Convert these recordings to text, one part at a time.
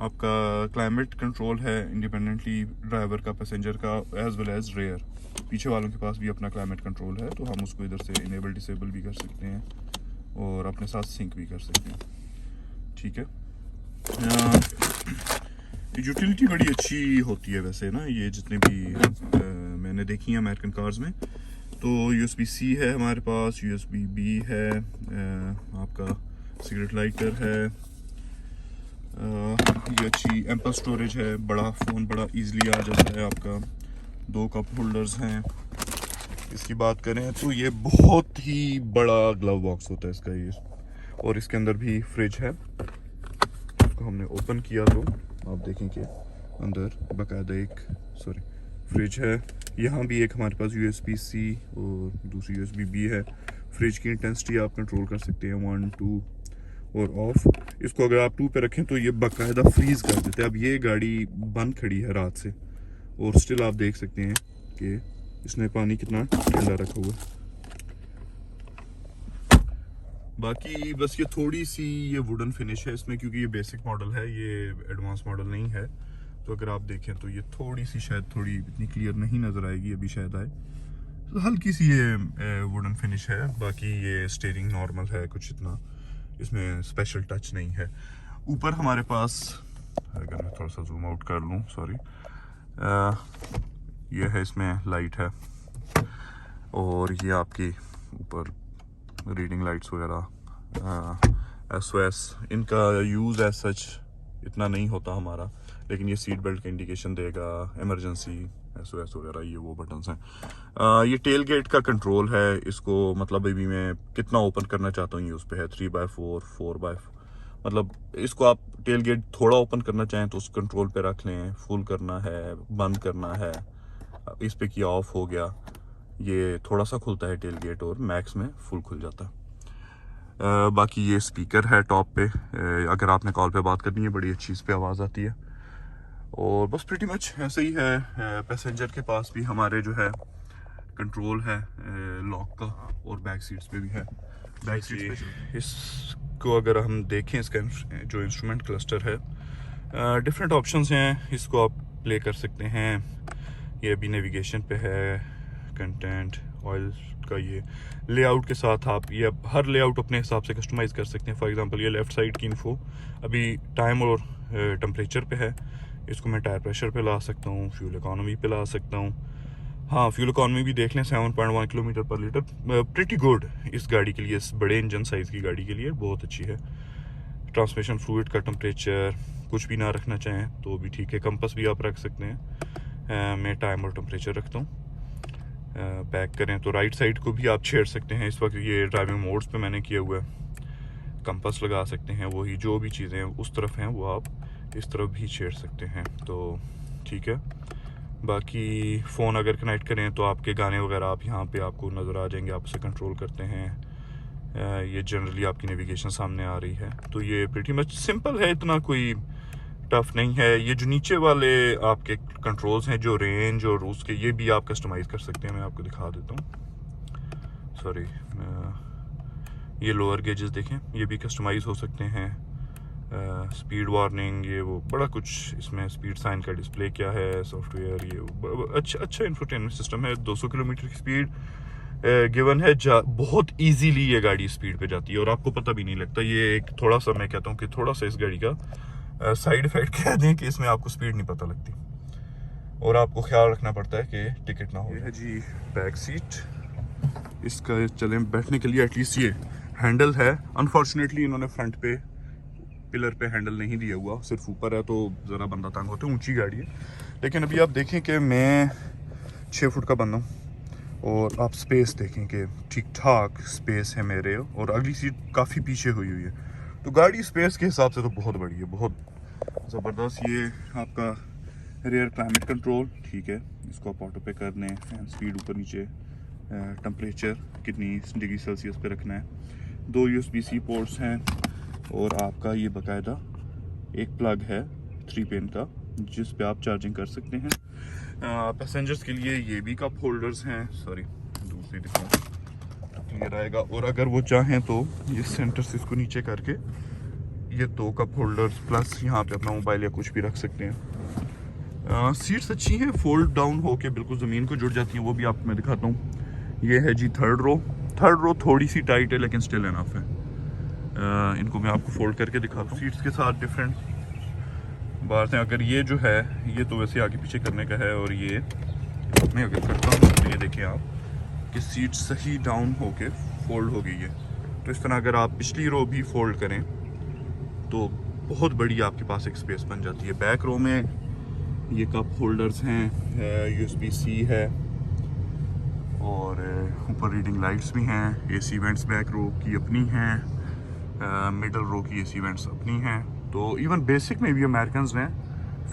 आपका climate control है independently driver का, पैसेंजर का, एज वेल एज रेयर। पीछे वालों के पास भी अपना क्लाइमेट कंट्रोल है, तो हम उसको इधर से इनेबल डिसेबल भी कर सकते हैं और अपने साथ सिंक भी कर सकते हैं। ठीक है, यूटिलिटी बड़ी अच्छी होती है वैसे ना, ये जितने भी मैंने देखी है अमेरिकन कार्स में। तो USB-C है हमारे पास, USB-B है, आपका सिगरेट लाइटर है, ये अच्छी एम्पल स्टोरेज है, बड़ा फ़ोन बड़ा इजीली आ जाता है आपका। 2 कप होल्डर्स हैं। इसकी बात करें तो ये बहुत ही बड़ा ग्लव बॉक्स होता है इसका ये, और इसके अंदर भी फ्रिज है। इसको हमने ओपन किया तो आप देखें कि अंदर बाकायदा एक फ्रिज है। यहाँ भी एक हमारे पास USB-C और दूसरी USB-B है। फ्रिज की इंटेंसिटी आप कंट्रोल कर सकते हैं 1, 2 और ऑफ। इसको अगर आप 2 पे रखें तो ये बाकायदा फ्रीज कर देते हैं। अब ये गाड़ी बंद खड़ी है रात से और स्टिल आप देख सकते हैं कि इसने पानी कितना ठंडा रखा हुआ है। बाकी बस ये थोड़ी सी ये वुडन फिनिश है इसमें, क्योंकि ये बेसिक मॉडल है, ये एडवांस मॉडल नहीं है। तो अगर आप देखें तो ये थोड़ी सी शायद थोड़ी इतनी क्लियर नहीं नज़र आएगी, अभी शायद आए। तो हल्की सी ये वुडन फिनिश है। बाकी ये स्टीयरिंग नॉर्मल है, कुछ इतना इसमें स्पेशल टच नहीं है। ऊपर हमारे पास, अगर मैं थोड़ा सा जूम आउट कर लूँ, सॉरी, ये है, इसमें लाइट है और ये आपकी ऊपर रीडिंग लाइट्स वगैरह, SOS। इनका यूज़ एज सच इतना नहीं होता हमारा, लेकिन ये सीट बेल्ट का इंडिकेशन देगा, इमरजेंसी SOS वगैरह, ये वो बटन्स हैं। ये टेल गेट का कंट्रोल है, इसको मतलब अभी मैं कितना ओपन करना चाहता हूँ ये उस पर है, 3x4, 4x, मतलब इसको आप टेल गेट थोड़ा ओपन करना चाहें तो उस कंट्रोल पे रख लें। फुल करना है, बंद करना है, इस पे किया ऑफ हो गया, ये थोड़ा सा खुलता है टेल गेट और मैक्स में फुल खुल जाता है। बाकी ये स्पीकर है टॉप पे, अगर आपने कॉल पे बात करनी है बड़ी अच्छी इस पे आवाज़ आती है। और बस प्रीटी मच ऐसे ही है। पैसेंजर के पास भी हमारे जो है कंट्रोल है लॉक का, और बैक सीट्स पे भी है। बैक सीट्स पे इसको अगर हम देखें, इसका जो इंस्ट्रूमेंट क्लस्टर है, डिफरेंट ऑप्शंस हैं, इसको आप प्ले कर सकते हैं। ये अभी नेविगेशन पे है, कंटेंट, ऑयल का ये लेआउट के साथ आप ये हर लेआउट अपने हिसाब से कस्टमाइज़ कर सकते हैं। फॉर एग्जांपल ये लेफ़्ट साइड की इन्फो अभी टाइम और टेम्परेचर पे है, इसको मैं टायर प्रेशर पे ला सकता हूँ, फ्यूल इकॉनमी पे ला सकता हूँ। हाँ, फ्यूल इकॉनमी भी देख लें, 7.1 किलोमीटर पर लीटर, प्रिटी गुड इस गाड़ी के लिए, इस बड़े इंजन साइज़ की गाड़ी के लिए बहुत अच्छी है। ट्रांसमिशन फ्लूइड का टेम्परेचर कुछ भी ना रखना चाहें तो भी ठीक है, कंपास भी आप रख सकते हैं। मैं टाइम और टेम्परेचर रखता हूँ। बैक करें तो राइट साइड को भी आप छेड़ सकते हैं। इस वक्त ये ड्राइविंग मोड्स पे मैंने किया हुआ है। कंपास लगा सकते हैं, वही जो भी चीज़ें उस तरफ हैं वो आप इस तरफ भी छेड़ सकते हैं, तो ठीक है। बाकी फ़ोन अगर कनेक्ट करें तो आपके गाने वगैरह आप यहाँ पे आपको नज़र आ जाएंगे, आप उसे कंट्रोल करते हैं। ये जनरली आपकी नेविगेशन सामने आ रही है। तो ये प्रीटी मच सिंपल है, इतना कोई टफ नहीं है। ये जो नीचे वाले आपके कंट्रोल्स हैं, जो रेंज और उसके, ये भी आप कस्टमाइज़ कर सकते हैं। मैं आपको दिखा देता हूँ, सॉरी, ये लोअर गेजेस देखें, ये भी कस्टमाइज़ हो सकते हैं। स्पीड वार्निंग, ये वो बड़ा कुछ इसमें, स्पीड साइन का डिस्प्ले क्या है, सॉफ्टवेयर, ये अच्छा इंफोटेनमेंट सिस्टम है। 200 किलोमीटर की स्पीड गिवन है, बहुत इजीली ये गाड़ी स्पीड पे जाती है और आपको पता भी नहीं लगता। ये एक थोड़ा सा, मैं कहता हूँ कि थोड़ा सा इस गाड़ी का साइड इफेक्ट कह दें कि इसमें आपको स्पीड नहीं पता लगती और आपको ख्याल रखना पड़ता है कि टिकट ना हो। ये है जी बैक सीट, इसका चलें बैठने के लिए एटलीस्ट ये हैंडल है। अनफॉर्चुनेटली इन्होंने फ्रंट पे पिलर पे हैंडल नहीं दिया हुआ, सिर्फ ऊपर है, तो ज़रा बंदा तंग होता है, ऊंची गाड़ी है। लेकिन अभी आप देखें कि मैं 6 फुट का बंदा हूँ और आप स्पेस देखें कि ठीक ठाक स्पेस है मेरे, और अगली सीट काफ़ी पीछे हुई है। तो गाड़ी स्पेस के हिसाब से तो बहुत बड़ी है, बहुत ज़बरदस्त। ये आपका रेयर क्लाइमेट कंट्रोल, ठीक है, इसको आप ऑटो पे कर दें। फैन स्पीड ऊपर नीचे, टेम्परेचर कितनी डिग्री सेल्सियस पे रखना है। 2 USB-C पोर्ट्स हैं और आपका ये बाकायदा एक प्लग है 3 पिन का, जिस पे आप चार्जिंग कर सकते हैं। पैसेंजर्स के लिए ये भी कप होल्डर्स हैं, सॉरी दूसरी दिखाऊं क्लियर आएगा। और अगर वो चाहें तो ये सेंटर से इसको नीचे करके ये 2 कप होल्डर्स प्लस यहाँ पे अपना मोबाइल या कुछ भी रख सकते हैं। सीट्स अच्छी हैं, फोल्ड डाउन होके बिल्कुल ज़मीन को जुड़ जाती हैं, वो भी आपको मैं दिखाता हूँ। ये है जी थर्ड रो थोड़ी सी टाइट है लेकिन स्टिल इनफ है। इनको मैं आपको फोल्ड करके दिखाता हूँ। सीट्स के साथ डिफरेंट बात है, अगर ये जो है ये तो वैसे आगे पीछे करने का है, और ये मैं अगर करता हूँ तो ये देखें आप कि सीट सही डाउन होके फोल्ड हो गई है। तो इस तरह अगर आप पिछली रो भी फोल्ड करें तो बहुत बड़ी आपके पास एक स्पेस बन जाती है। बैक रो में ये कप होल्डर्स हैं, USB-C है, और ऊपर रीडिंग लाइट्स भी हैं। AC वेंट्स बैक रो की अपनी हैं, मिडल रो की AC वेंट्स अपनी हैं। तो इवन बेसिक में भी अमेरिकन्स ने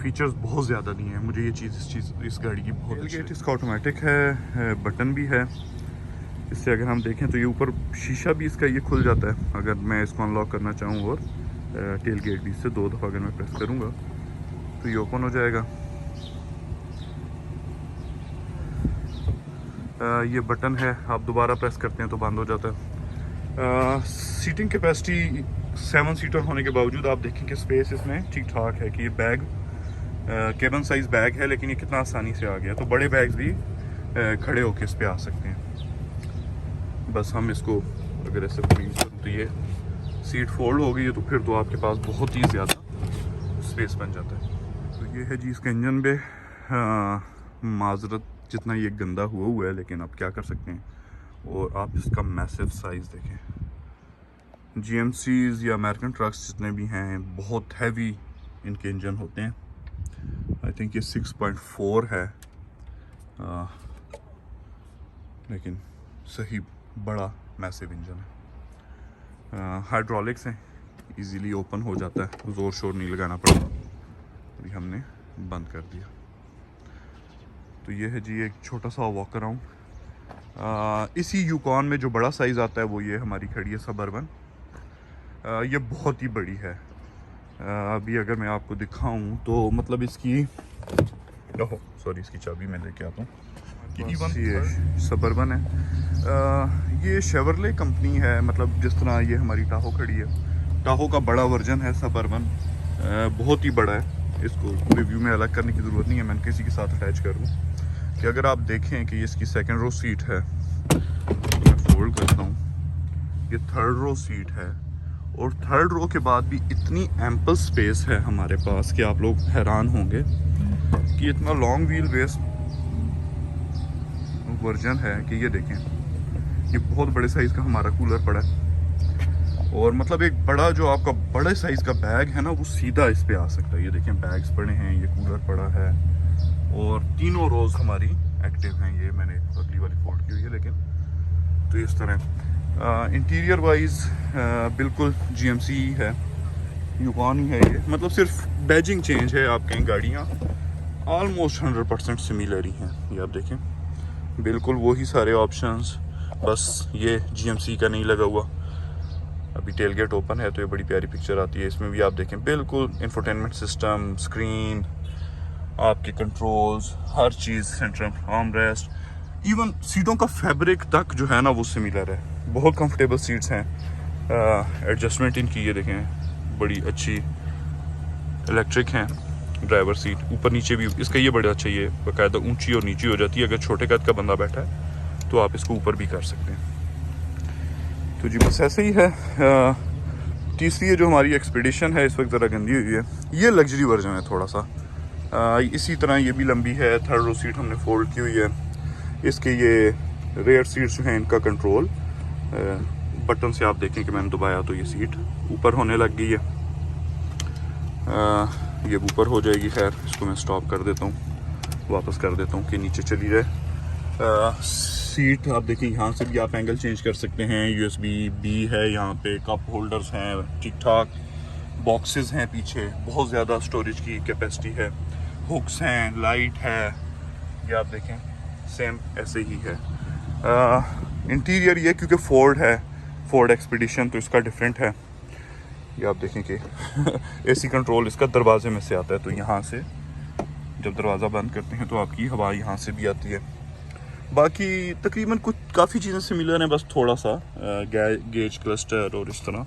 फीचर्स बहुत ज़्यादा दिए हैं। मुझे ये चीज़ इस गाड़ी की बहुत अच्छी लगी। इसका ऑटोमेटिक है, बटन भी है। इससे अगर हम देखें तो ये ऊपर शीशा भी इसका ये खुल जाता है अगर मैं इसको अनलॉक करना चाहूँ, और टेल गेट भी इससे 2 दफ़ा अगर मैं प्रेस करूँगा तो ये ओपन हो जाएगा। ये बटन है, आप दोबारा प्रेस करते हैं तो बंद हो जाता है। सीटिंग कैपेसिटी 7 सीटर होने के बावजूद आप देखें कि स्पेस इसमें ठीक ठाक है कि ये बैग केबन साइज़ बैग है, लेकिन ये कितना आसानी से आ गया। तो बड़े बैग्स भी खड़े होके इस पे आ सकते हैं। बस हम इसको अगर ऐसे प्लीज करूँ तो ये सीट फोल्ड हो गई है, तो फिर तो आपके पास बहुत ही ज़्यादा स्पेस बन जाता है। तो ये है जी इसका इंजन पे। माजरत जितना ये गंदा हुआ है, लेकिन आप क्या कर सकते हैं। और आप इसका मैसिव साइज़ देखें। GMCs या अमेरिकन ट्रक्स जितने भी हैं बहुत हैवी इनके इंजन होते हैं। आई थिंक ये 6.4 है, लेकिन सही बड़ा मैसिव इंजन है। हाइड्रोलिक्स हैं, इजीली ओपन हो जाता है, ज़ोर शोर नहीं लगाना पड़ता। अभी हमने बंद कर दिया। तो ये है जी एक छोटा सा वॉक अराउंड। इसी यूकॉन में जो बड़ा साइज़ आता है वो ये हमारी खड़ी है सबर्बन। ये बहुत ही बड़ी है। अभी अगर मैं आपको दिखाऊं तो मतलब इसकी इसकी चाबी मैं लेके आता हूँ। ये सबर्बन है। ये शेवरले कंपनी है, मतलब जिस तरह ये हमारी टाहो खड़ी है, टाहो का बड़ा वर्जन है सबर्बन। बहुत ही बड़ा है, इसको रिव्यू में अलग करने की ज़रूरत नहीं है, मैं किसी के साथ अटैच कर दूँ। कि अगर आप देखें कि इसकी सेकंड रो सीट है, तो मैं फोल्ड करता हूँ, ये थर्ड रो सीट है, और थर्ड रो के बाद भी इतनी एम्पल स्पेस है हमारे पास कि आप लोग हैरान होंगे कि इतना लॉन्ग व्हील बेस वर्जन है कि ये देखें, ये बहुत बड़े साइज़ का हमारा कूलर पड़ा है। और मतलब एक बड़ा जो आपका बड़े साइज़ का बैग है ना, वो सीधा इस पे आ सकता है। ये देखें बैग्स पड़े हैं, ये कूलर पड़ा है, और तीनों रोज़ हमारी एक्टिव हैं। ये मैंने अगली वाली फोल्ड की हुई है, लेकिन तो इस तरह इंटीरियर वाइज बिल्कुल GMC ही है, यूकॉन ही है ये। मतलब सिर्फ बैजिंग चेंज है, आप कहीं गाड़ियाँ ऑलमोस्ट 100% सिमिलर ही हैं। ये आप देखें बिल्कुल वही सारे ऑप्शंस, बस ये GMC का नहीं लगा हुआ। अभी टेल गेट ओपन है तो ये बड़ी प्यारी पिक्चर आती है। इसमें भी आप देखें बिल्कुल इंफोटेनमेंट सिस्टम, स्क्रीन, आपके कंट्रोल्स, हर चीज़, सेंट्रल आर्मरेस्ट, इवन सीटों का फैब्रिक तक जो है ना वो सिमिलर है। बहुत कंफर्टेबल सीट्स हैं। एडजस्टमेंट इनकी ये देखें बड़ी अच्छी इलेक्ट्रिक हैं। ड्राइवर सीट ऊपर नीचे भी इसका ये बड़ा अच्छा, ये बाकायदा ऊंची और नीची हो जाती है। अगर छोटे कद का बंदा बैठा है तो आप इसको ऊपर भी कर सकते हैं। तो जी बस ऐसे ही है। तीसरी ये जो हमारी एक्सपीडिशन है इस वक्त ज़रा गंदी हुई है, ये लग्जरी वर्जन है थोड़ा सा। इसी तरह ये भी लंबी है, थर्ड रो सीट हमने फोल्ड की हुई है। इसके ये रेयर सीट्स हैं, इनका कंट्रोल बटन से आप देखें कि मैंने दबाया तो ये सीट ऊपर होने लग गई है। ये ऊपर हो जाएगी। खैर इसको मैं स्टॉप कर देता हूँ, वापस कर देता हूँ कि नीचे चली जाए। सीट आप देखिए, यहाँ से भी आप एंगल चेंज कर सकते हैं। USB-B है, यहाँ पे कप होल्डर्स हैं ठीक ठाक, बॉक्सेस हैं पीछे, बहुत ज़्यादा स्टोरेज की कैपेसिटी है, हुक्स हैं, लाइट है। ये आप देखें सेम ऐसे ही है। इंटीरियर ये क्योंकि फोर्ड है, फोर्ड एक्सपीडिशन, तो इसका डिफरेंट है। ये आप देखें कि AC कंट्रोल इसका दरवाजे में से आता है, तो यहाँ से जब दरवाज़ा बंद करते हैं तो आपकी हवा यहाँ से भी आती है। बाकी तकरीबन कुछ काफ़ी चीज़ें सिमिलर हैं, बस थोड़ा सा गेज क्लस्टर और इस तरह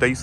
23